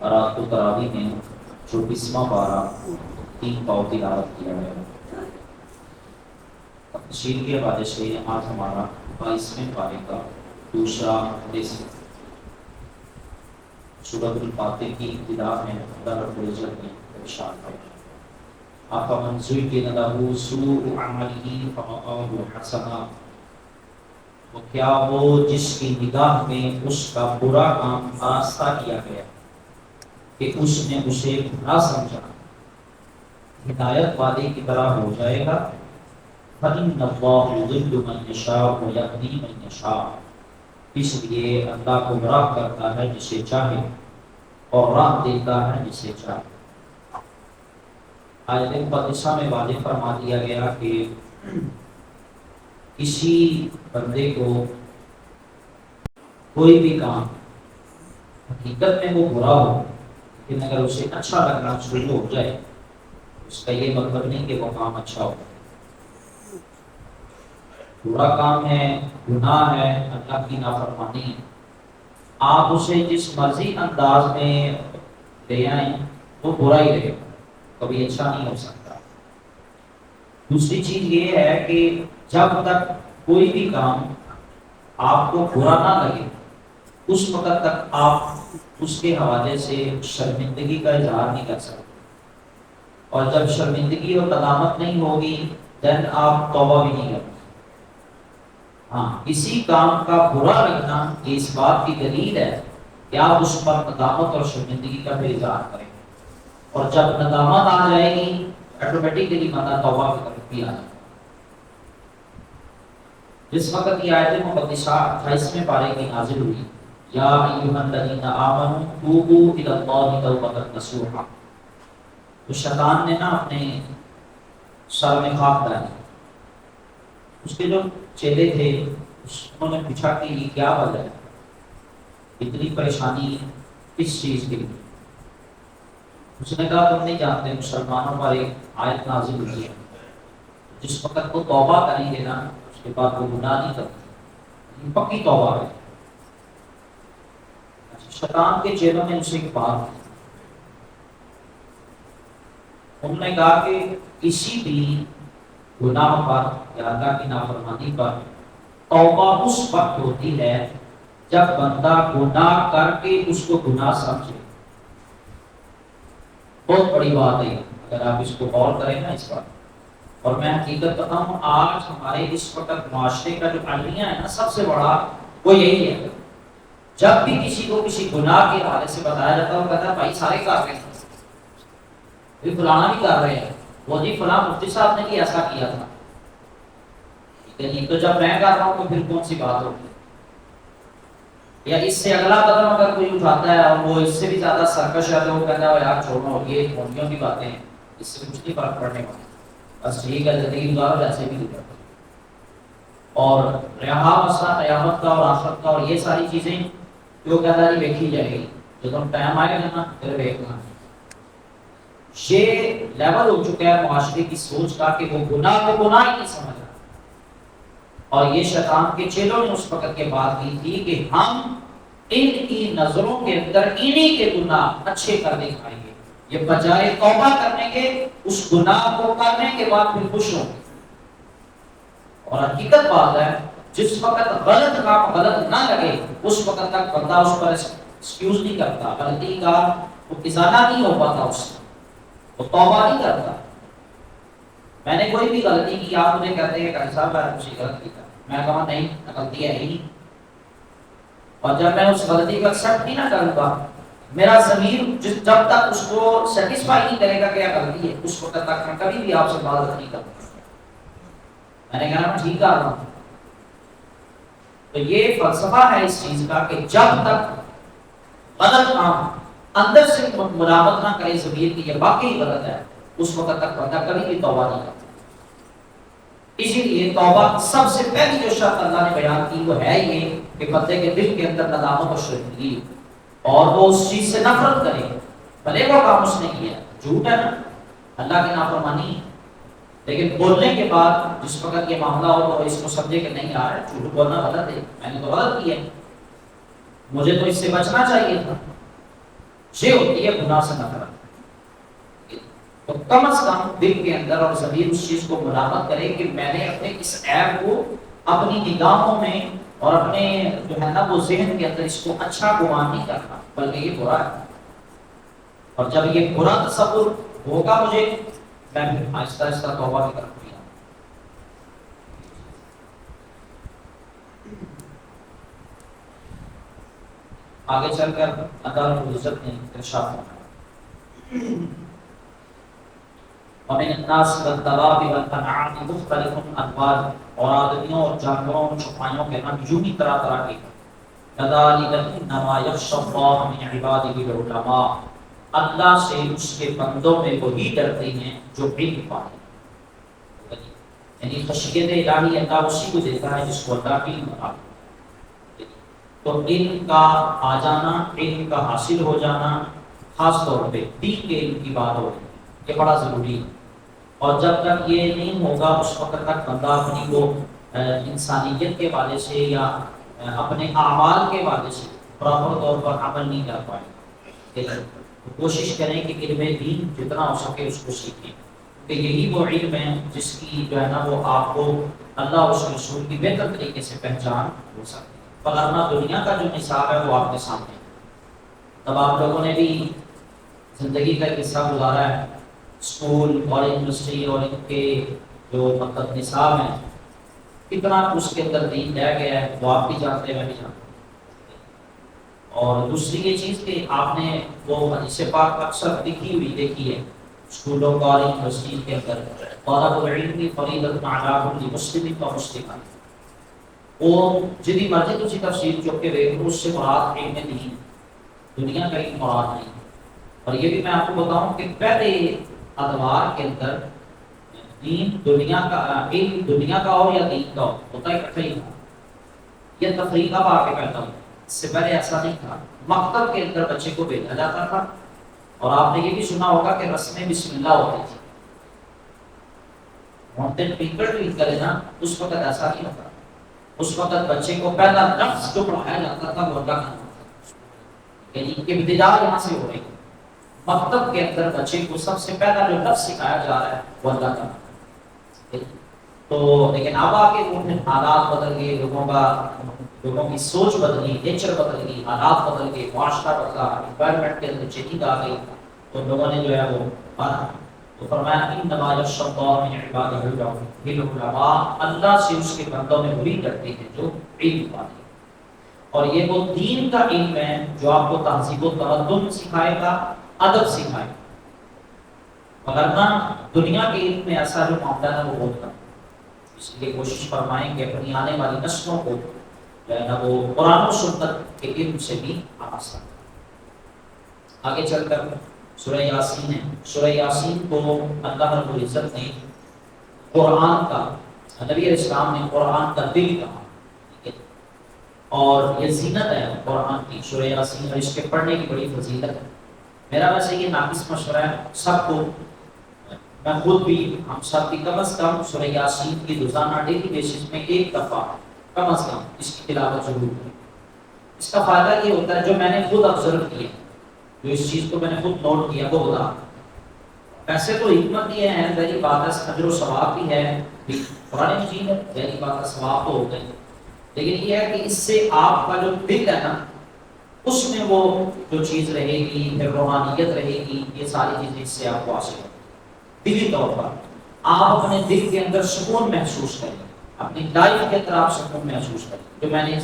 رات کو تراویح میں 24واں پارہ 3 پاؤں تلاوت کیا ہے۔ تفصیل کے حوالے سے آج ہمارا 22ویں پارے کا دوسرا حدیث ہے۔ سورۃ الفاتح کی ابتدا میں اللہ رب العزت نے ارشاد فرمایا أَفَمَنْ زُيِّنَ لَهُ سُوءُ عَمَلِهِ فَرَآهُ حَسَنًا، تو کیا وہ جس کی نگاہ میں اس کا برا کام آراستہ کیا گیا کہ اس نے اسے برا سمجھا ہدایت والے کی طرح ہو جائے گا؟ فَإِنَّ اللَّهَ يُضِلُّ مَن يَشَاءُ وَيَهْدِي مَن يَشَاءُ، اس لیے اللہ گمراہ کرتا ہے جسے چاہے اور راہ دیتا ہے جسے چاہے۔ آیت مقدسہ میں واضح فرما دیا گیا کہ کسی بندے کو کوئی بھی کام حقیقت میں وہ برا ہو، لیکن اگر اسے اچھا لگنا شروع ہو جائے اس کا یہ مطلب نہیں کہ وہ کام اچھا ہو۔ برا کام ہے، گناہ ہے، اللہ کی نافرمانی ہے، آپ اسے جس مرضی انداز میں لے آئیں وہ برا ہی رہے گا، کبھی اچھا نہیں ہو سکتا۔ دوسری چیز یہ ہے کہ جب تک کوئی بھی کام آپ کو برا نہ لگے اس وقت تک آپ اس کے حوالے سے شرمندگی کا اظہار نہیں کر سکتے، اور جب شرمندگی اور ندامت نہیں ہوگی دین آپ توبہ بھی نہیں کرتے۔ ہاں، کسی کام کا برا لگنا یہ اس بات کی دلیل ہے کہ آپ اس پر ندامت اور شرمندگی کا بھی اظہار کریں، اور جب ندامت آ جائے گی آٹومیٹکلی بندہ توبہ کی طرف بھی آ جائے گا۔ جس وقت یہ آیت مقدسہ 28ویں پارے کی نازل ہوئی، یا ایھا الذین آمنوا توبوا الی اللہ توبۃ نصوحا، تو شیطان نے نا اپنے سر میں خاک ڈالی۔ اس کے جو چیلے تھے انہوں نے پوچھا کہ یہ کیا وجہ ہے، اتنی پریشانی کس چیز کے لیے؟ اس نے کہا تم نہیں جانتے مسلمانوں پر ایک آیت نازل ہوئی ہے، جس وقت وہ توبہ کریں گے نا اس کے بعد وہ گناہ نہیں کرتے، پکی توبہ ہے۔ شیطان کے چیلوں نے اسے ایک بات کی، انہوں نے کہا کہ کسی بھی گناہ پر یا اللہ کی نافرمانی پر توبہ اس وقت ہوتی ہے جب بندہ گناہ کر کے اس کو گناہ سمجھے۔ بہت بڑی بات ہے اگر آپ اس کو غور کریں نا اس پر۔ اور میں حقیقت بتاؤں آج ہمارے اس وقت معاشرے کا جو المیہ ہے نا سب سے بڑا وہ یہی ہے، جب بھی کسی کو کسی گناہ کے حوالے سے بتایا جاتا ہے وہ کہتا ہے بھائی سارے کر رہے ہیں، فلانا بھی کر رہے ہیں، وہ جی فلاں مفتی صاحب نے بھی ایسا کیا تھا، لیکن تو جب میں کر رہا ہوں تو پھر کون سی بات ہوگی؟ یا اس سے اگلا قدم اگر کوئی اٹھاتا ہے اور وہ اس سے بھی زیادہ سرکش ہے تو وہ کہتا ہے یار چھوڑو یہ کونیوں کی باتیں ہیں، اس سے کچھ نہیں فرق پڑنے والا، بس ٹھیک ہے زندگی گزارو جیسے بھی گزارو۔ اور رہا مسئلہ قیامت کا اور آخرت کا اور یہ ساری چیزیں جو کہتا ہے دیکھی جائے گی، جو تم ٹائم آئے گا نا پھر دیکھنا۔ یہ لیول ہو چکا ہے معاشرے کی سوچ کا کہ وہ گناہ کو گناہ ہی نہیں سمجھ رہا، اور یہ شیطان کے چیلوں نے اس وقت یہ بات کی تھی کہ ہم ان کی نظروں کے اندر انہی کے گناہ اچھے کر دکھائیں گے، یہ بجائے توبہ کرنے کے اس گناہ کو کرنے کے بعد پھر خوش ہوں گے۔ اور حقیقت بات ہے جس وقت غلط کام غلط نہ لگے اس وقت تک بندہ اس پر ایکسکیوز نہیں کرتا، غلطی کا وہ ازالہ نہیں ہو پاتا، اس سے وہ توبہ نہیں کرتا۔ میں نے کوئی بھی غلطی کی، آپ مجھے کہتے ہیں کہ صاحب میں نے کچھ غلط کیا، میں کہا نہیں غلطی ہے ہی نہیں، اور جب میں اس غلطی کو ایکسپٹ نہیں نہ کروں گا میرا ضمیر جب تک اس کو سیٹسفائی نہیں کرے گا کہ یہ غلطی ہے اس وقت تک میں کبھی بھی آپ سے بات نہیں کروں گا۔ میں نے کہا میں ٹھیک کر رہا ہوں۔ تو یہ فلسفہ ہے اس چیز کا کہ جب تک غلط کام اندر سے ملامت نہ کرے ضمیر کی یہ واقعی غلط ہے اس وقت تک بندہ کبھی بھی توبہ نہیں کرتا۔ اسی لیے توبہ سب سے پہلی جو شرط اللہ نے بیان کی وہ ہے یہ کہ بندے کے دل کے اندر ندامت اور شرمندگی اور وہ اس چیز سے نفرت کرے، بھلے وہ کام اس نے کیا جھوٹ ہے نا، اللہ کی نافرمانی، لیکن بولنے کے بعد جس وقت یہ معاملہ ہو تو اس کو سمجھے کہ نہیں یار جھوٹ بولنا غلط ہے، میں نے تو غلط کیا، مجھے تو اس سے بچنا چاہیے تھا۔ یہ ہوتی ہے گناہ سے نفرت. تو کم از کم دل کے اندر اور ضمیر اس چیز کو ملامت کرے کہ میں نے اپنے اس عیب کو اپنی نگاہوں میں اور اپنے جو ہے نا وہ ذہن کے اندر اس کو اچھا گمان نہیں کرنا بلکہ یہ برا ہے. اور جب یہ برا تصور ہوگا مجھے میں آہستہ آہستہ توبہ کی طرف بھی آؤں. آگے چل کر اللہ رب العزت نے ارشاد فرمایا وَمِنَ النَّاسِ وَالدَّوَابِ وَالْأَنْعَامِ مُخْتَلِفٌ أَلْوَانُهُ اور آدمیوں اور جانوروں اور چوپایوں کے رنگ یوں ہی طرح طرح کے كَذَلِكَ إِنَّمَا يَخْشَى اللَّهَ مِنْ عِبَادِهِ الْعُلَمَاءُ اللہ سے اس کے بندوں میں وہی ڈرتے ہیں جو علم پاتے ہیں. یعنی خشیت الہی اللہ اسی کو دیتا ہے جس کو اللہ کی علم عطا. تو علم کا آ جانا، علم کا حاصل ہو جانا خاص طور پہ دین کے علم کی بات ہو رہی ہے، یہ بڑا ضروری ہے. اور جب تک یہ نہیں ہوگا اس وقت تک بندہ اپنی کو انسانیت کے حوالے سے یا اپنے اعمال کے حوالے سے پراپر طور پر عمل نہیں کر پائے. کوشش کریں کہ علم دین جتنا ہو سکے اس کو سیکھیں، کہ یہی وہ علم ہے جس کی جو ہے نا وہ آپ کو اللہ اور اس کے رسول کی بہتر طریقے سے پہچان ہو سکتی. ورنہ دنیا کا جو نصاب ہے وہ آپ کے سامنے ہے. تب آپ لوگوں نے بھی زندگی کا قصہ گزارا ہے، اسکول اور یونیورسٹی اور ان کے جو مطلب نصاب ہیں کتنا اس کے اندر دین رہ گیا ہے وہ آپ بھی جانتے ہیں، میں بھی جانتا ہوں. اور دوسری یہ چیز کہ آپ نے وہ حدیث پاک اکثر لکھی ہوئی دیکھی ہے اسکولوں اور یونیورسٹی کے اندر طالب العلم فریضۃ علی کل مسلم و مسلمہ. وہ جدی مرضی تسی تفسیر چک کے دیکھ لو اس سے مراد علم نہیں، دنیا کا علم مراد نہیں. اور یہ بھی میں آپ کو بتاؤں کہ پہلے ادوار کے اندر دین دنیا کا علم دنیا کا ہو یا دین کا ہوتا ہے اکٹھا ہی تھا. یہ تفریق اب آ کے پیدا ہوئی، اس سے پہلے ایسا نہیں تھا. مکتب کے اندر بچے کو بھیجا جاتا تھا اور آپ نے یہ بھی سنا ہوگا کہ رسمیں بسم اللہ ہوتی تھی. مونٹن پینکر بھی کرے نا اس وقت ایسا نہیں ہوتا. اس وقت بچے کو پہلا لفظ جو پڑھایا جاتا تھا وہ اللہ کا نام تھا، یعنی کہ ابتدا یہاں سے ہو رہی ہے. مکتب کے اندر بچے کو سب سے پہلا جو لفظ سکھایا جا رہا ہے وہ اللہ کا نام. تو لیکن اب آ کے وہ حالات بدل گئے، لوگوں کی سوچ بدلی، نیچر بدل گئی، حالات بدل گئے، معاشرہ بدلا، انوائرمنٹ کے اندر چینج آ گئی، تو لوگوں نے جو ہے وہ مانا. تو فرمایا انما یخشی اللہ من عبادہ العلماء، اللہ سے اس کے بندوں میں وہی ڈرتے ہیں جو علم پاتے ہیں. اور یہ وہ دین کا علم ہے جو آپ کو تہذیب و تمدن سکھائے گا، ادب سکھائے گا. ورنہ دنیا کے علم میں ایسا جو معاملہ ہے وہ بہت کم. اس لیے کوشش فرمائیں کہ اپنی آنے والی نسلوں کو جو ہے نا وہ قرآن و سنت کے علم سے بھی آسان. آگے چل کر سورہ یاسین ہے. سورہ یاسین کو اللہ رب العزت نے قرآن کا، نبی علیہ السلام نے قرآن کا دل کہا، اور یہ زینت ہے قرآن کی سورہ یاسین، اور اس کے پڑھنے کی بڑی فضیلت ہے. میرا ویسے یہ ناقص مشورہ ہے سب کو، میں خود بھی، ہم سب بھی کم از کم سورہ یاسین کی روزانہ ڈیلی بیسس میں ایک دفعہ کم از کم اس کی تلاوت ضرور کریں. اس کا فائدہ یہ ہوتا ہے جو میں نے خود آبزرو کیا، جو اس چیز کو میں نے خود نوٹ کیا وہ بتا. ویسے تو حکمت یہ ہے، ظاہری بات ہے، اجر و ثواب بھی ہے، قرآن مجید ہے، ظاہری بات ہے ثواب تو ہوتا ہے، لیکن یہ ہے کہ اس سے آپ کا جو دل ہے نا اس میں وہ جو چیز رہے گی، پھر روحانیت رہے گی، یہ ساری چیزیں اس سے آپ کو حاصل ہوگی. دلی طور پر آپ اپنے دل کے اندر سکون محسوس کریں، اپنی لائف کے اندر آپ سکون محسوس کریں، جو میں نے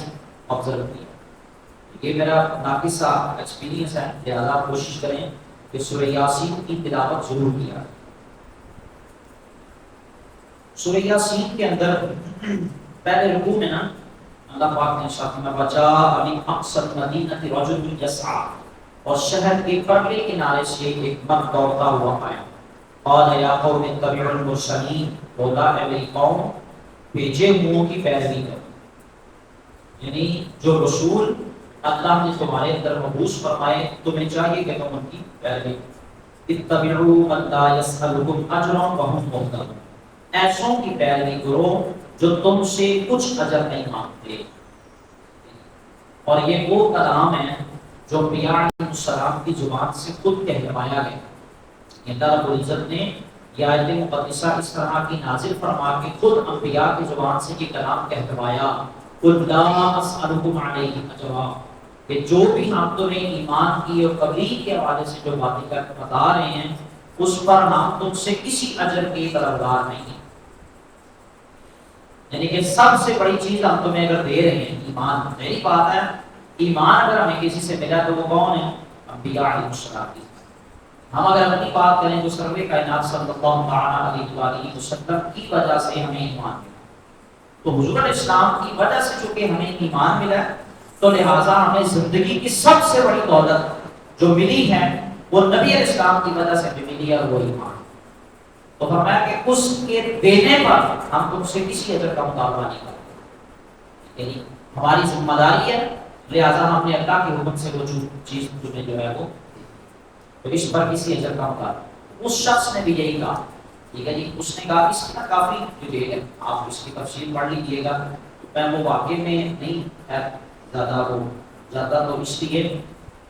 آبزرو کیا. یہ میرا ناقص سا ایکسپیرینس ہے، لہٰذا آپ کوشش کریں کہ سورہ یاسین کی تلاوت ضرور کیا. سورہ یاسین کے اندر پہلے رکوع میں نا اللہ پاک نے ارشاد فرمایا وَجَاءَ مِنْ أَقْصَى الْمَدِينَةِ رَجُلٌ يَسْعَىٰ، اور شہر کے پرلے کنارے سے ایک مرد دوڑتا ہوا آیا. قَالَ يَا قَوْمِ اتَّبِعُوا الْمُرْسَلِينَ، بولا اے میری قوم بھیجے ہوں کی پیروی کرو. یعنی جو رسول اللہ نے تمہارے اندر مبعوث فرمائے تمہیں چاہیے کہ تم ان کی پیروی کرو. اتبعوا من لا يسألكم اجرا وهم مهتدون، ایسوں کی پیروی کرو جو تم سے کچھ اجر نہیں مانگتے. اور یہ وہ کلام ہے جو انبیاء علیہ السلام کی زبان سے خود کہلوایا گیا۔ اللہ رب العزت نے یہ آیت مقدسہ اس طرح کی نازل فرما کے خود انبیاء کی زبان سے یہ کلام کہلوایا، قُلْ لَا أَسْأَلُكُمْ عَلَيْهِ أَجْرًا، کہ جو بھی ہم تمہیں ایمان کی اور قبول کے حوالے سے جو باتیں کر کے بتا رہے ہیں اس پر ہم تم سے کسی اجر کی طلبگار نہیں ہیں۔ یعنی کہ سب سے بڑی چیز ہم تمہیں اگر دے رہے ہیں ایمان، میری بات ہے ایمان اگر ہمیں کسی سے ملا تو وہ کون ہے؟ انبیاء علیہ السلام کی۔ ہم اگر اپنی بات کریں تو سرور کائنات صلی اللہ علیہ وسلم کی وجہ سے ہمیں ایمان ملا، تو حضور علیہ السلام کی وجہ سے چونکہ ہمیں ایمان ملا تو لہٰذا ہمیں زندگی کی سب سے بڑی دولت جو ملی ہے وہ نبی علیہ السلام کی وجہ سے بھی ملی ہے، وہ ایمان۔ تو فرمایا کہ اس کے دینے پر ہم تم سے کسی اجر کا مطالبہ نہیں کرتے، یعنی ہماری ذمہ داری ہے، لہٰذا ہم نے اللہ کے حکم سے وہ چیز تمہیں جو ہے وہ تو اس پر کسی اجر کا مطالبہ۔ اس شخص نے بھی یہی کہا، ٹھیک ہے جی، اس نے کہا اس کی نا کافی ڈیٹیل ہے، آپ اس کی تفصیل پڑھ لیجیے گا، میں وہ واقعے میں نہیں ہے زیادہ تو اس لیے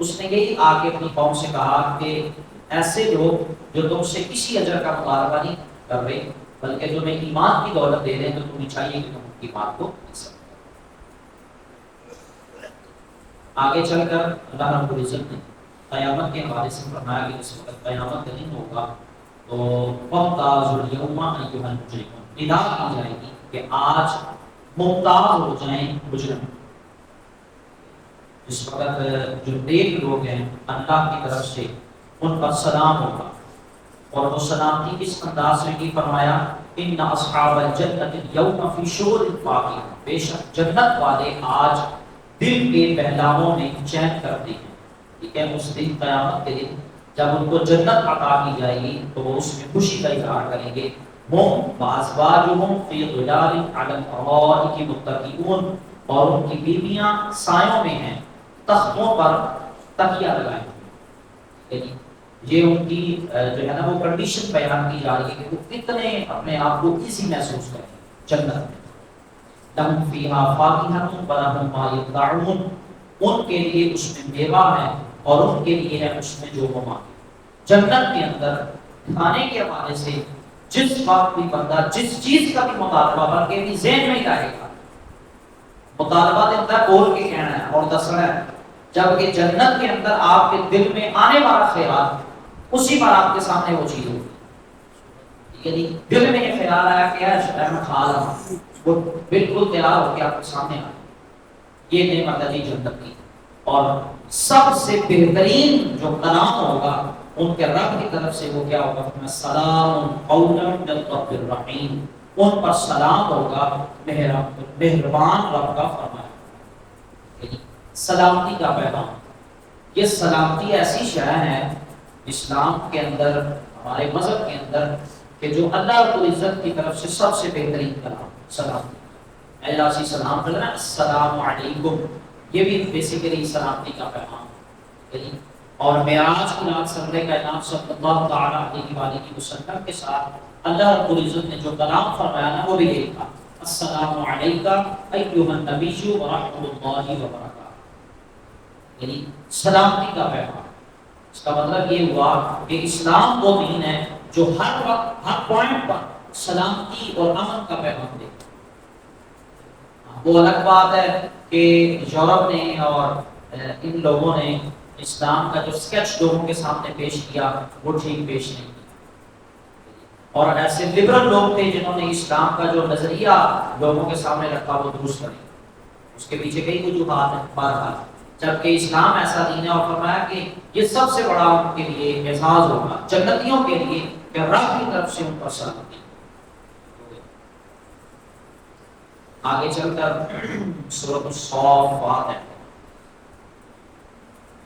اس نے یہی آ کے اپنی قوم سے کہا کہ ایسے لوگ جو تم سے کسی اجر کا مطالبہ نہیں کر رہے بلکہ تمہیں ایمان کی دولت دے رہے ہیں، تو تمہیں چاہیے کہ تم ان کی بات کو سمجھو۔ آگے چل کر اللہ رب العزت نے قیامت کے حوالے سے فرمایا کہ اس وقت قیامت کا دن ہوگا تو فَامْتَازُوا الْيَوْمَ أَيُّهَا الْمُجْرِمُونَ، ندا کی جائے گی کہ آج ممتاز ہو جائیں مجرم۔ اس وقت جو نیک لوگ ہیں اللہ کی طرف سے ان پر سلام ہوگا، اور وہ سلامتی کس انداز سے کی فرمایا، ان اصحاب الجنت اليوم فی شغل فاکہون، بے شک جنت والے آج دل کے بہلاووں میں چین کرتے ہیں۔ ٹھیک ہے، اس دن قیامت کے دن جب ان کو جنت عطا کی جائے گی تو وہ اس میں خوشی کا اظہار کریں گے۔ ہم وازواجہم فی ظلال علی الارائک متکئون، اور ان کی بیویاں سایوں میں ہیں، تختوں پر تکیہ لگائے ہوئے۔ یہ ان کی جو ہے نا وہ کنڈیشن بیان کی جا رہی ہے کہ وہ کتنے اپنے آپ کو ایزی محسوس کریں جنت میں۔ لہم فیہا فاکہۃ ولہم ما یدعون، ان کے لیے اس میں میوہ ہے اور ان کے لیے ہے اس میں جو وہ مانگے۔ جنت کے اندر کھانے کے حوالے سے جس وقت بھی بندہ جس چیز کا بھی مطالبہ بلکہ بھی ذہن میں ہی رہے گا، مطالبہ دیتا ہے بول کے کہنا ہے اور دسنا ہے، جبکہ جنت کے اندر آپ کے دل میں آنے والا خیال اسی پر آپ کے سامنے وہ چیز ہوگی، یعنی دل میں یہ خیال آیا کہ یار میں کھا رہا ہوں، وہ بالکل تیار ہو کے آپ کے سامنے آ یہ نعمت ہے جنت کی۔ اور سب سے بہترین جو کلام ہوگا ان کے رب کی طرف سے وہ کیا ہوگا، سلام قولا من رب الرحیم، ان پر سلام ہوگا مہربان رب کا فرمایا، سلامتی کا پیغام۔ یہ سلامتی ایسی شے ہے اسلام کے اندر، ہمارے مذہب کے اندر، کہ جو اللہ رب العزت کی طرف سے سب سے بہترین کلام سلامتی۔ اللہ سے سلام کرنا، السلام علیکم، یہ بھی بیسیکلی سلامتی کا پیغام ہے۔ اور معراج کی رات سرور کائنات صلی اللہ تعالی علیہ وآلہ وسلم کے ساتھ اللہ رب العزت نے جو کلام فرمایا نا وہ بھی یہی تھا، السلام علیکہ ایھا النبی ورحمۃ اللہ وبرکاتہ، یعنی سلامتی کا پیغام۔ اس کا مطلب یہ ہوا کہ اسلام وہ دین ہے جو ہر وقت ہر پوائنٹ پر سلامتی اور امن کا پیغام دے۔ وہ الگ بات ہے کہ یورپ نے اور ان لوگوں نے اسلام کا جو اسکیچ لوگوں کے سامنے پیش کیا وہ ٹھیک پیش نہیں کیا، اور ایسے لبرل لوگ تھے جنہوں نے اسلام کا جو نظریہ لوگوں کے سامنے رکھا وہ درست کرے، اس کے پیچھے کئی وجوہات ہیں بہرحال، جبکہ اسلام ایسا دین ہے اور فرمایا کہ یہ سب سے بڑا ان کے لیے اعزاز ہوگا جنتیوں کے لیے کہ رب کی طرف سے ان پر سلامتی۔ آگے چل کر سورۃ الصافات ہے،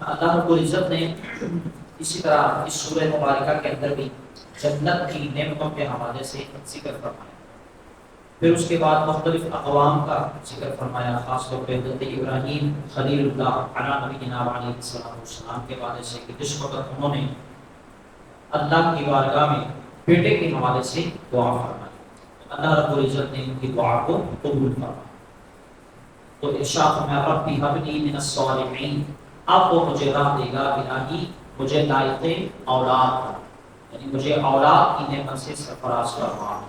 اللہ رب العزت نے اسی طرح اس سورہ مبارکہ کے اندر بھی جنت کی نعمتوں کے حوالے سے ذکر فرمایا، پھر اس کے بعد مختلف اقوام کا ذکر فرمایا، خاص طور پہ حضرت ابراہیم خلیل اللہ علیہ نبینا علیہ السلام کے حوالے سے کہ جس وقت انہوں نے اللہ کی بارگاہ میں بیٹے کے حوالے سے دعا فرمائی، اللہ رب العزت نے ان کی دعا کو قبول فرمایا۔ تو ارشاد فرمایا ربی ھب لی من الصالحین، اب وہ مجھے راہ دے گا الہی مجھے لائق اولاد کا، یعنی مجھے اولاد کی نعمت سے سرفراز فرما۔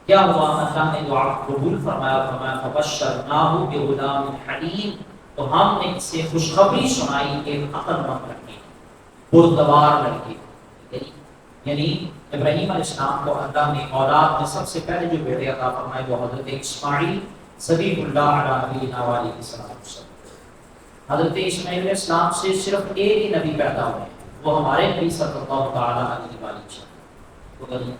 کیا ہوا؟ اللہ نے دعا قبول فرمایا، فرمایا فبشرناہ بغلام حلیم، تو ہم نے اسے خوشخبری سنائی کہ عقل مند لڑکی، بردبار لڑکی، یعنی ابراہیم علیہ السلام کو اللہ نے اولاد میں سب سے پہلے جو بیٹے عطا فرمائے وہ حضرت اسماعیل ذبیح اللہ علیہ نبینا علیہ السلام۔ حضرت اسماعیل علیہ السلام سے صرف ایک ہی نبی پیدا ہوئے، وہ ہمارے نبی صلی اللہ تعالیٰ علیہ وسلم،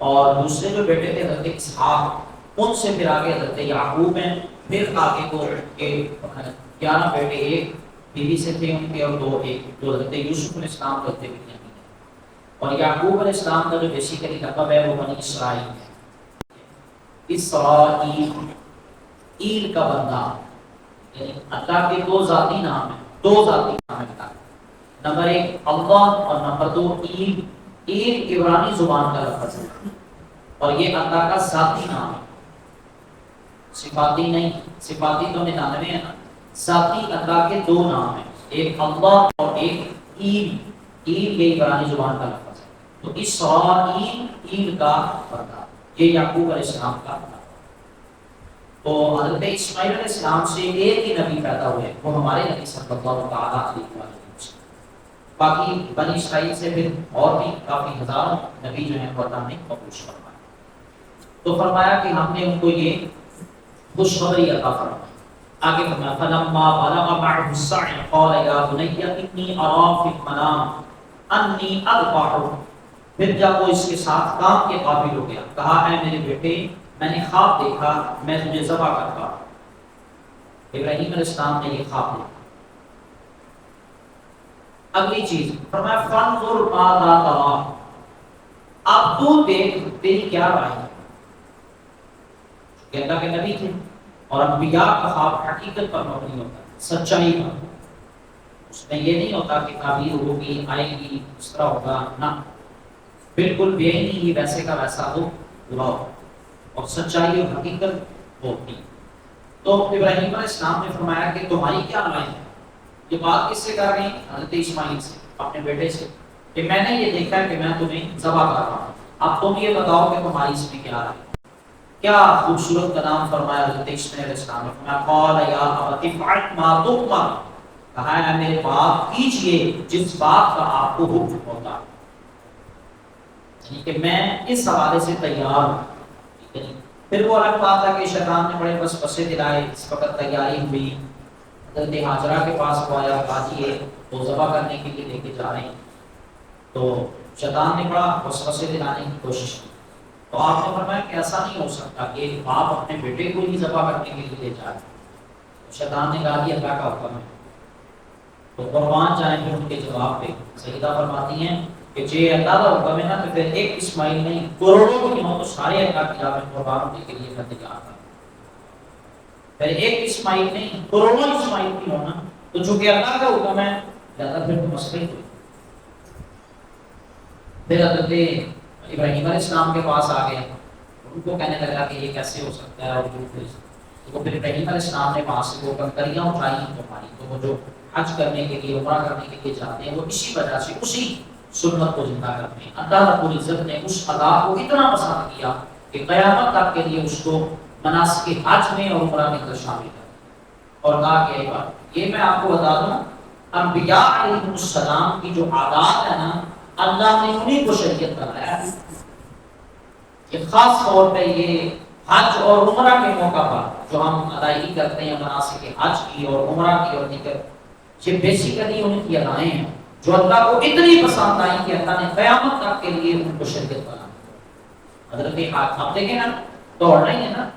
اور دوسرے جو بیٹے تھے حضرت اسحاق، ان سے پھر آگے حضرت یعقوب ہیں، پھر آگے کو 11 بیٹے ایک بیوی سے تھے ان کے، اور دو حضرت یوسف علیہ السلام کرتے بھی ہیں، اور یعقوب علیہ السلام کا جو بیسیکلی لقب ہے وہ بنی اسرائیل ہے۔ اسرائیل، ایل کا بندہ، یعنی اللہ کے دو ذاتی نام ہیں، دو ذاتی نام ہیں، نمبر 1 اللہ اور نمبر 2 ایل۔ ایل عبرانی زبان کا لفظ ہے اور یہ اللہ کا ذاتی نام ہے، صفاتی نہیں، صفاتی تو 99 ہے نا، ذاتی اللہ کے دو نام ہیں، ایک اللہ اور ایک ایل۔ ایل یہ عبرانی زبان کا لفظ ہے، تو اسرائیل ایل کا بندہ، یہ یعقوب علیہ السلام کا بندہ۔ تو حضرت اسماعیل علیہ السلام سے ایک ہی نبی پیدا ہوئے، وہ ہمارے نبی صلی اللہ تعالیٰ علیہ وسلم۔ باقی بنی اسرائیل سے پھر اور بھی کافی ہزاروں نبی جو ہیں وہ اللہ نے قبول فرمایا۔ تو فرمایا کہ ہم نے ان کو یہ خوشخبری عطا فرمائی۔ آگے فرمایا فلما بلغ معه السعي قال يا بني إني أرى في المنام أني أذبحك، پھر جب وہ اس کے ساتھ کام کے قابل ہو گیا، کہا اے میرے بیٹے میں نے خواب دیکھا میں تجھے ذبح کرتا۔ ابراہیم علیہ السلام نے یہ خواب دیکھا۔ اگلی چیز فرمایا فانظر ماذا ترى، اب تو دیکھ تیری کیا رائے ہے، کہ اللہ کے نبی تھے اور انبیاء کا خواب حقیقت پر مبنی ہوتا ہے، سچائی پر، اس میں یہ نہیں ہوتا کہ تعبیر ہوگی آئے گی اس طرح ہوگا، نہ، بالکل بے ہی ویسے کا ویسا ہو ہوا ہو، اور سچائی اور حقیقت ہوتی۔ تو ابراہیم علیہ السلام نے فرمایا کہ تمہاری کیا رائے ہے؟ یہ بات کس سے کر رہے ہیں؟ حضرت اسماعیل سے، اپنے بیٹے سے، کہ میں نے یہ دیکھا ہے کہ میں تمہیں ذبح کر رہا ہوں، اب تم یہ بتاؤ کہ تمہاری اس میں کیا رائے ہے۔ کیا خوبصورت کلام فرمایا حضرت اسماعیل علیہ السلام نے، فرمایا قال یا ابت افعل ما تؤمر، کہا ہے میرے باپ کیجئے جس بات کا آپ کو حکم ہوتا، یعنی کہ میں اس حوالے سے تیار ہوں۔ پھر وہ الگ بات ہے کہ شیطان نے بڑے وسوسے دلائے، اس وقت تیاری ہوئی، حضرت ہاجرہ کے پاس وہ آیا، باجی ہے وہ ذبح کرنے کے لیے لے کے جا رہے ہیں، تو شیطان نے بڑا وسوسے دلانے کی کوشش کی، تو آپ نے فرمایا کہ ایسا نہیں ہو سکتا کہ ایک باپ اپنے بیٹے کو ہی ذبح کرنے کے لیے لے جائے، تو شیطان نے کہا کہ اللہ کا حکم ہے، تو قربان جائیں پھر ان کے جواب پہ سیدہ فرماتی ہیں کہ جے اللہ کا حکم ہے نا تو پھر ایک اسماعیل نہیں کروڑوں کی موت سارے اللہ کی راہ میں قربان ہونے کے لیے کرنے جا رہا ہے، پھر ایک اسماعیل نہیں کروڑوں اسماعیل کی ہونا، تو چونکہ اللہ کا حکم ہے زیادہ پھر تو مسئلہ ہی ہوئی۔ پھر حضرت ابراہیم علیہ السلام کے پاس آ گئے، ان کو کہنے لگا کہ یہ کیسے ہو سکتا ہے، اور تو پھر ابراہیم علیہ السلام نے وہاں سے وہ کنکریاں اٹھائی تمہاری، تو وہ جو حج کرنے کے لیے عمرہ کرنے کے لیے جاتے ہیں وہ اسی وجہ سے اسی سنت کو زندہ کرتے ہیں۔ اللہ رب العزت نے اس ادا کو اتنا پسند کیا کہ قیامت تک کے لیے اس کو مناسک حج میں اور عمرہ میں شامل کر، اور کہا کہ ایک بات یہ میں آپ کو بتا دوں، انبیاء علیہ السلام کی جو عادات ہے نا اللہ نے انہیں کو شریعت بنایا ہے، کہ خاص طور پہ یہ حج اور عمرہ کے موقع پر جو ہم ادائیگی کرتے ہیں مناسک حج کی اور عمرہ کی اور دیگر، یہ بیسیکلی ان کی ادائیں ہیں جو اللہ کو اتنی پسند آئی کہ اللہ نے قیامت تک کے لیے ان کو شریعت بنا۔ حضرت آپ دیکھیں نا دوڑنا ہی ہے نا،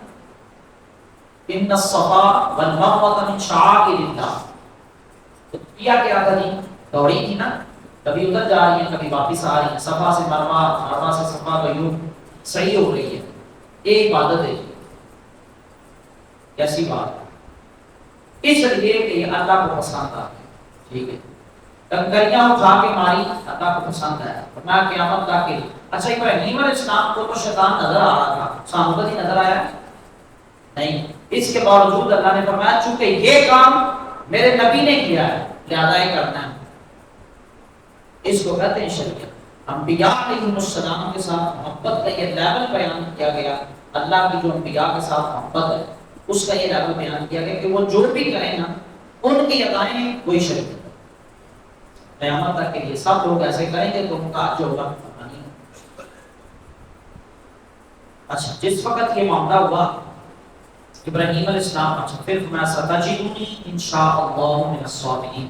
ان الصفا والمروہ من شعائر اللہ، تو کیا کیا تھا جی؟ دوڑی تھی نا، کبھی ادھر جا رہی ہیں کبھی واپس آ رہی ہیں، صفا سے مروہ، مروہ سے صفا تو یوں صحیح ہو رہی ہے، ایک عبادت ہے، کیسی بات ہے، اس لیے کہ یہ اللہ کو پسند آتا ہے، ٹھیک ہے، کنکریاں اٹھا کے ماری اللہ کو پسند ہے، فرمایا قیامت تک کے لیے۔ اچھا ابراہیم علیہ السلام کو تو شیطان نظر آ رہا تھا، سامنے ہی نظر آیا نہیں، اس کے باوجود اللہ نے فرمایا چونکہ یہ کام میرے نبی نے کیا ہے ادا کرنا ہے، اس کو کہتے ہیں شریعت۔ انبیاء علیہ السلام کے ساتھ محبت کا یہ لیول بیان کیا گیا، اللہ کی جو انبیاء کے ساتھ محبت ہے اس کا یہ لیول بیان کیا گیا کہ وہ جو بھی کریں نا ان کی ادائیں کوئی شریعت ہے۔ قیامت تک کے لیے سب لوگ ایسے کریں گے تو ان کا جو ہوگا نہیں۔ اچھا، جس وقت یہ معاملہ ہوا ابراہیم علیہ السلام، اچھا پھر میں ستجدنی انشاءاللہ من الصابرین،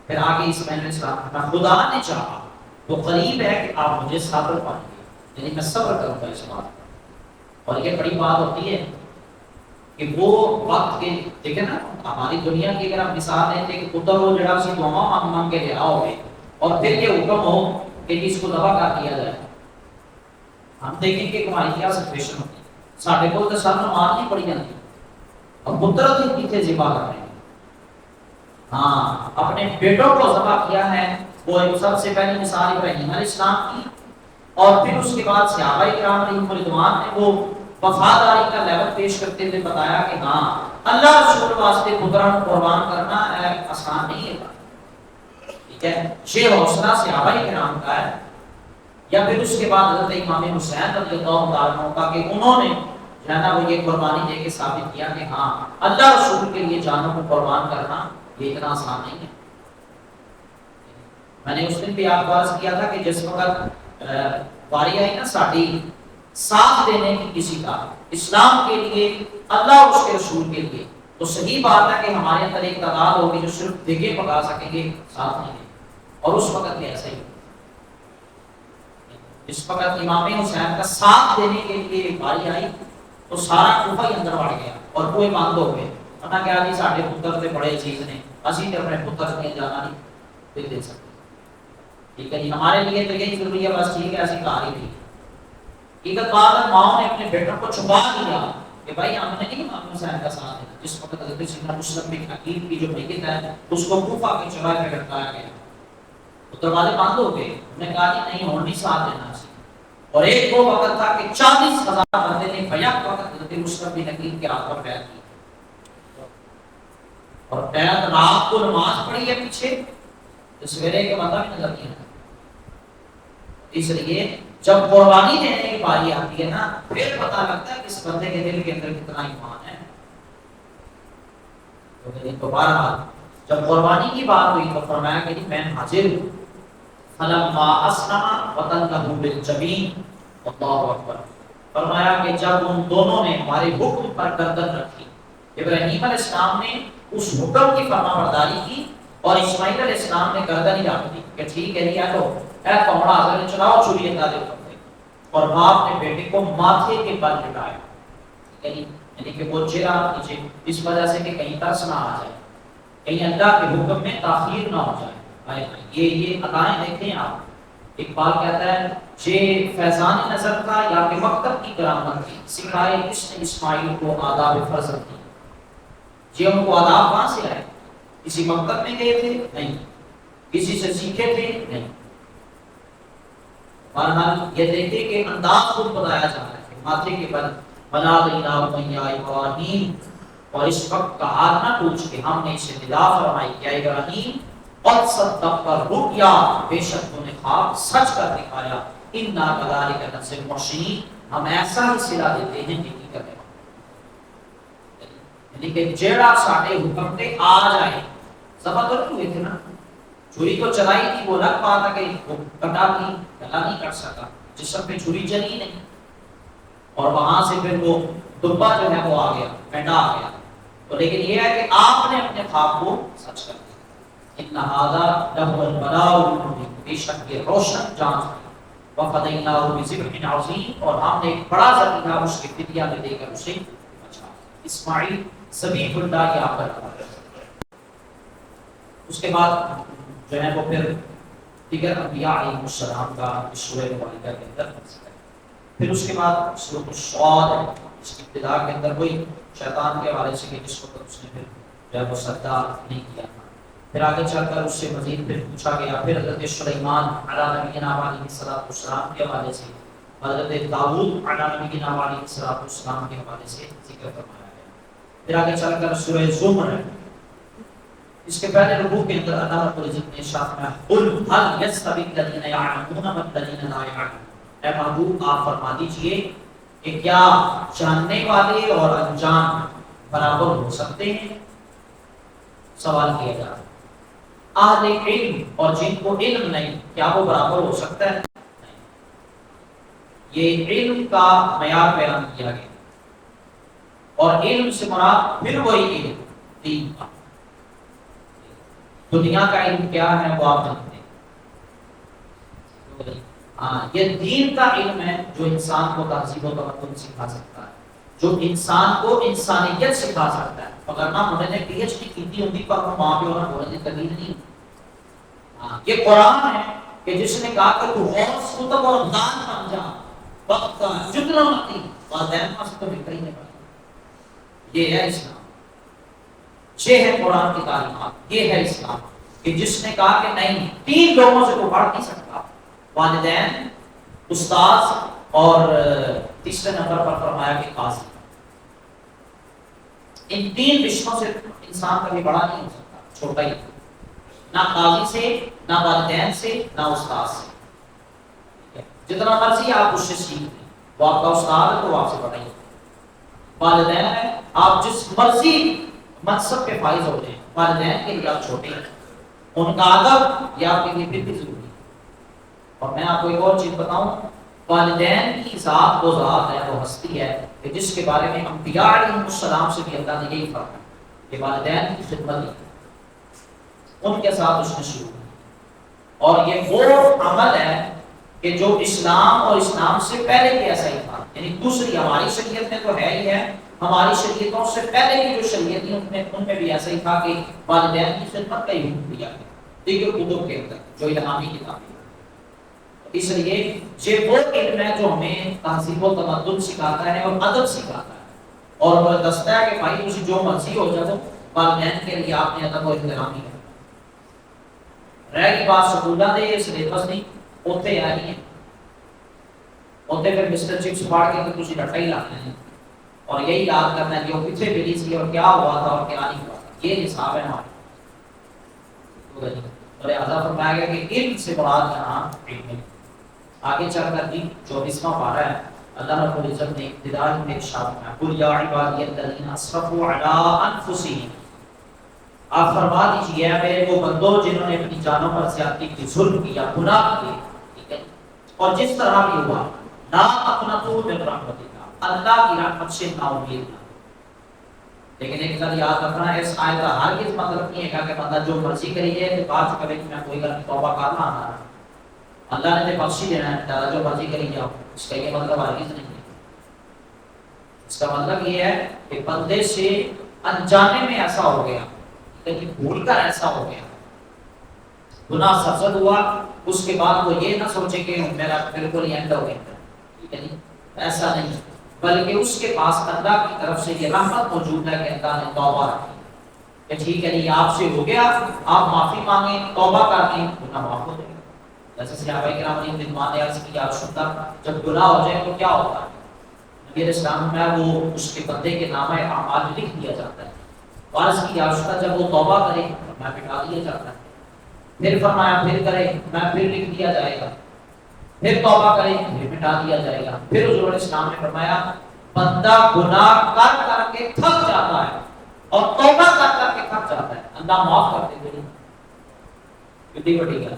پھر آگے اسماعیل علیہ السلام میں خدا نے چاہا تو قریب ہے کہ آپ مجھے صبر پائیں گے، یعنی میں صبر کروں گا اس بات پر۔ اور یہ بڑی بات ہوتی ہے کہ وہ وقت کے دیکھیں نا، ہماری دنیا کی اگر آپ مثال لیں کہ پتر ہو جڑا اسی دعا مانگ مانگ کے لے آؤ گے اور پھر یہ حکم ہو کہ اس کو دبا کر دیا جائے، ہم دیکھیں کہ ہماری کیا سچویشن ہوتی ہے۔ ساڈے کو تو سب نماز نہیں پڑھی جاتی اور پتر کے پیچھے ذبح کر رہے ہیں۔ ہاں، اپنے بیٹوں کو ذبح کیا ہے، وہ سب سے پہلی مثال ابراہیم علیہ السلام کی، اور پھر اس کے بعد صحابہ کرام علیہم رضوان نے وہ وفاداری کا لیول پیش کرتے ہوئے بتایا کہ ہاں اللہ رسول واسطے پتران قربان کرنا آسان نہیں ہے، ٹھیک ہے، یہ حوصلہ صحابہ کرام کا ہے۔ یا پھر اس کے بعد حضرت امام حسین رضی اللہ تعالیٰ عنہ کا کہ انہوں نے جو ہے نا وہ یہ قربانی دے کے ثابت کیا کہ ہاں اللہ رسول کے لیے جانوں کو قربان کرنا یہ اتنا آسان نہیں ہے۔ میں نے اس دن بھی آپ کو عرض کیا تھا کہ جس وقت باری آئی نا ساڑی ساتھ دینے کی کسی کا اسلام کے لیے، اللہ اور اس کے رسول کے لیے، تو صحیح بات ہے کہ ہمارے اندر ایک تعداد ہوگی جو صرف دیگے پکا سکیں گے، ساتھ نہیں دیں، اور اس وقت بھی ایسا ہی اس وقت امام حسین کا ساتھ دینے کے لیے باری آئی تو سارا کوفہ ہی اندر بڑھ گیا اور کوئی بند ہو گئے، ورنہ کیا جی ساڈے پتر تے بڑے چیز نے، اسی تے اپنے پتر نے جانا نہیں دے سکتے، ٹھیک ہے جی، ہمارے لیے تو یہی ضروری ہے، بس ٹھیک ہے ایسی کہا ہی نہیں۔ ایک بات ماؤں نے اپنے بیٹوں کو چھپا دیا کہ بھائی ہم نے نہیں امام حسین کا ساتھ دینا، جس وقت حضرت سیدنا مسلم بن عقیل کی جو میت ہے اس کو کوفہ کے چوراہے پہ لٹکایا گیا، تو دروازے بند ہو گئے، انہوں نے کہا جی نہیں اور نہیں ساتھ دینا اسی، اور ایک وہ وقت تھا کہ 40,000 بندے نے بیک وقت حضرت مسلم بن عقیل کے ہاتھ پر بیعت کی، اور بیعت رات کو نماز پڑھی ہے پیچھے تو سویرے کے بندہ بھی نظر نہیں آتا۔ اس لیے جب قربانی دینے کی باری آتی ہے نا پھر پتہ لگتا ہے کہ اس بندے کے دل کے اندر کتنا ایمان ہے۔ تو بہرحال جب قربانی کی بات ہوئی تو فرمایا کہ میں حاضر ہوں، فلما اسلم وتنه بالجبین، اللہ اکبر، فرمایا کہ جب ان دونوں نے ہمارے حکم پر گردن رکھی، ابراہیم علیہ السلام نے اس حکم کی فرما برداری کی اور اسماعیل علیہ السلام نے گردن ہی رکھ دی کہ ٹھیک ہے یہ لو اے کمڑا حضرت چلاؤ چھری انداز کرتے، اور باپ نے بیٹے کو ماتھے کے بل لٹایا، یعنی کہ وہ چہرہ نیچے، اس وجہ سے کہ کہیں ترس نہ آ جائے، کہیں اللہ کے حکم میں تاخیر نہ ہو جائے۔ یہ ادائیں دیکھیں آپ، اقبال کہتا ہے یہ فیضان نظر کا یا کہ مکتب کی کرامت تھی، سکھائے اس نے اسماعیل کو آداب فرزند کی، یہ ان کو آداب کہاں سے آئے؟ کسی مکتب میں گئے تھے؟ نہیں، کسی سے سیکھے تھے؟ نہیں۔ بہرحال یہ دیکھیں کہ انداز خود بتایا جا رہا ہے، ماتھے کے بل بنا دینا یا ابراہیم، اور اس وقت کا ہاتھ نہ پوچھ کے ہم نے اسے ندا فرمائی کہ ابراہیم قد صدقت الرؤیا، بے شک تو نے خواب سچ کر دکھایا، انا کذالک نجزی المحسنین، ہم ایسا ہی صلہ دیتے ہیں نیکی کرنے والوں، یعنی کہ جیڑا ساڈے حکم تے آ جائے، ذبح تو ہوئے تھے نا، چھری تو چلائی تھی، وہ الگ بات ہے کہ وہ کٹا تھی، گلا نہیں کٹ سکا، جسم پہ چھری چلی نہیں، اور وہاں سے پھر وہ دبا جو ہے وہ آ گیا، پینڈا آ گیا، تو لیکن یہ ہے کہ آپ نے اپنے خواب کو سچ کر دیا۔ ان ھذا لہو البلاء المبین، بے شک یہ روشن جانچ ہے، وفدیناہ بذبح عظیم، اور ہم نے ایک بڑا ذبیحہ اس کے فدیہ میں دے کر اسے بچا، اسماعیل ذبیح اللہ یاد رکھا۔ اس کے بعد جو ہے وہ پھر دیگر انبیاء علیہ السلام کا اس سورہ مبارکہ کے اندر تذکرہ ہے۔ پھر اس کے بعد سورۃ الصاد، اس کی ابتدا کے اندر وہی شیطان کے حوالے سے کہ جس وقت اس نے پھر جو ہے وہ سجدہ نہیں کیا، پھر آگے چل کر اس سے مزید پھر پوچھا گیا، پھر حضرت سلیمان علیٰ نبینا علیہ السلام کے حوالے سے، حضرت داؤد علیٰ نبینا علیہ السلام کے حوالے سے ذکر فرمایا گیا۔ پھر آگے چل کر سورہ زمر اس کے پہلے رکوع کے اندر اللہ رب العزت نے ارشاد فرمایا قل هل يستوي الذين يعلمون والذين لا يعلمون، اے محبوب آپ فرما دیجئے کہ کیا جاننے والے اور انجان برابر ہو سکتے ہیں؟ سوال کیا جا رہا ہے اہل علم اور جن کو علم نہیں کیا وہ برابر ہو سکتا ہے؟ نہیں۔ یہ علم کا معیار بیان کیا گیا اور علم سے مراد پھر وہی علم دین کا، دنیا کا علم کیا ہے وہ آپ جانتے ہیں، یہ دین کا علم ہے جو انسان کو تہذیب و تمدن سکھا سکتا ہے، جو انسان کو انسانیت سکھا سکتا ہے۔ اگر نہ انہوں نے پی ایچ ڈی کی تھی ان پر وہاں پہ انہوں نے بولنے کی نہیں۔ یہ قرآن ہے کہ جس نے کہا کہ تو غوث کتب اور دان بن جا، وقت کا جتنا متی والدین سے تو ملتا ہی نہیں پڑا۔ یہ ہے اسلام، یہ ہے قرآن کی تعلیمات، یہ ہے اسلام کہ جس نے کہا کہ نہیں تین لوگوں سے تو پڑھ نہیں سکتا، والدین، استاذ اور تیسرے نمبر پر فرمایا کہ قاضی۔ ان تین رشتوں سے انسان کبھی بڑا نہیں ہو سکتا، چھوٹا ہی، نہ قاضی سے، نہ والدین سے، نہ استاد سے۔ جتنا مرضی آپ اس سے سیکھ لیں، وہ آپ کا استاد ہے تو وہ آپ سے بڑا ہی ہے۔ والدین ہے، آپ جس مرضی منصب پہ فائز ہو جائیں، والدین کے لیے آپ چھوٹے ہیں، ان کا ادب یہ آپ کے لیے پھر بھی ضروری ہے۔ اور میں آپ کو ایک اور چیز بتاؤں، والدین کی ذات وہ ذات ہے، وہ ہستی ہے کہ جس کے بارے میں انبیاء علیہ السلام سے بھی اللہ نے یہی فرمایا کہ والدین کی خدمت ان کے ساتھ اس نے شروع کی، اور یہ وہ عمل ہے کہ جو اسلام اور اسلام سے پہلے بھی ایسا ہی تھا، یعنی دوسری ہماری شریعت میں تو ہے ہی ہے، ہماری شریعتوں سے پہلے کی جو شریعت تھی ان میں بھی ایسا ہی تھا کہ والدین کی خدمت کا ہی حکم دیا گیا دیگر کتب کے اندر جو الہامی کتابیں۔ اس لیے یہ وہ علم ہے جو ہمیں تہذیب و تمدن سکھاتا ہے اور ادب سکھاتا ہے، اور وہ دستا ہے کہ بھائی مجھے جو مرضی ہو جائے والدین کے لیے آپ نے ادب و احترام ہی کرنا۔ رہ کی بات سکولوں دے سلیبس نہیں، اوتے آ رہی ہے، اوتے پھر مسٹر چپس پاڑ کے تو تسی ڈٹا ہی لانا ہے اور یہی یاد کرنا ہے کہ وہ پیچھے ملی سی اور کیا ہوا تھا اور کیا نہیں ہوا تھا، یہ حساب ہے ہمارا۔ اور لہٰذا فرمایا گیا کہ علم سے مراد یہاں علم ہے۔ آگے چل کر بھی 24واں پارہ ہے، اللہ رب العزت نے ابتدا میں ارشاد فرمایا قل یا عبادی الذین اسرفوا علی انفسہم، آپ فرما دیجئے اے میرے وہ بندوں جنہوں نے اپنی جانوں پر زیادتی کی، ظلم کیا، گناہ کیے، ٹھیک ہے، اور جس طرح بھی ہوا، لا تقنطوا من رحمت اللہ، اللہ کی رحمت سے نا امید نہ۔ لیکن ایک بات یاد رکھنا ہے، اس آیت کا ہرگز مطلب نہیں ہے کہ بندہ جو مرضی کری جائے تو بعد کرے کہ میں کوئی غلط توبہ کرنا آنا ہے، اللہ نے بخشی دینا ہے، تعالیٰ جو مرضی کری جاؤ، اس کا یہ مطلب ہرگز نہیں ہے۔ اس کا مطلب یہ ہے کہ بندے سے انجانے میں ایسا ہو گیا، لیکن بھول کر ایسا ہو گیا، گناہ سرزد ہوا، اس کے بعد وہ یہ نہ سوچے کہ میرا بالکل ہی اینڈ ہو گیا، ٹھیک ہے نہیں، ایسا نہیں، بلکہ اس کے پاس اللہ کی طرف سے یہ رحمت موجود ہے کہ اللہ نے توبہ رکھی کہ ٹھیک ہے نہیں، آپ سے ہو گیا، آپ معافی مانگیں، توبہ کر لیں، گناہ معاف ہو جائے گا۔ جیسے صحابہ کرام نے رضوان عرض کی یا رسول اللہ جب گناہ ہو جائے تو کیا ہوتا ہے؟ نبی علیہ السلام میں وہ اس کے بندے کے نامہ اعمال لکھ دیا جاتا ہے، عرض کی یا رسول اللہ جب وہ توبہ کرے میں مٹا دیا جاتا ہے، پھر فرمایا پھر کرے میں پھر لکھ دیا جائے گا، پھر توبہ کرے پھر مٹا دیا جائے گا۔ پھر حضور علیہ السلام نے فرمایا بندہ گناہ کر کر کے تھک جاتا ہے اور توبہ کر کر کے تھک جاتا ہے، اللہ معاف کر دے گا، کتنی بڑی گل۔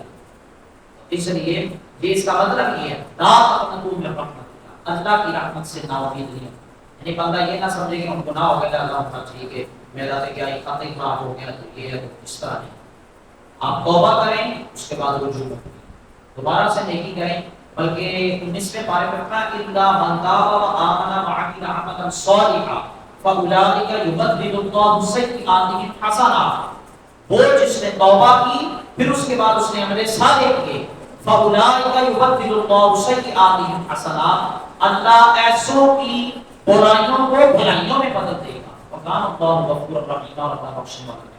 اس لیے یہ اس کا مطلب یہ ہے لا تقنطوا من رحمت اللہ، اللہ کی رحمت سے نا امید نہیں، یعنی بندہ یہ نہ سمجھے کہ ہم گناہ ہو گیا اللہ ہونا چاہیے کہ میرا تو کیا خاطر خراب ہو گیا تو یہ ہے تو اس طرح نہیں۔ آپ توبہ کریں اس کے بعد رجوع کریں، دوبارہ سے نیکی کریں، بلکہ 19ویں پارے میں کہا الا من تاب وآمن وعمل عملا صالحا فاولئک یبدل اللہ سیئاتہم حسنات، وہ جس نے توبہ کی پھر اس کے بعد اس نے عمل صالح کیے، فاولئک یبدل اللہ سیئاتہم حسنات، اللہ ایسوں کی برائیوں کو بھلائیوں میں بدل دے گا، وکان اللہ غفورا رحیما، اور اللہ بخشنے والا ہے۔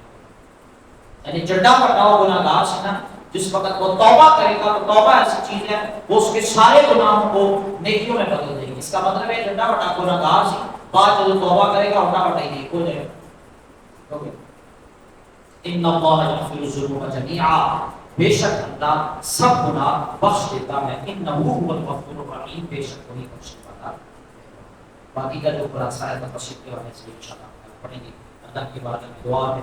یعنی جڈا پٹاؤ گناہگار سے نا جس وقت وہ توبہ کرے گا تو توبہ ایسی چیز ہے وہ اس کے سارے گناہوں کو نیکیوں میں بدل دے گی۔ اس کا مطلب ہے جڈا پٹا گناہگار سے بعد جب توبہ کرے گا اٹھا پٹائی نیک ہو جائے گا۔ ان اللہ یغفر الذنوب جميعا، بے شک اللہ سب گناہ بخش دیتا ہے، انہ هو الغفور الرحیم، بے شک وہی بخشنے والا ہے۔ باقی کا جو خلاصہ ہے تفسیر کے حوالے سے انشاءاللہ پڑھیں گے۔ اللہ کی بارگاہ میں دعا ہے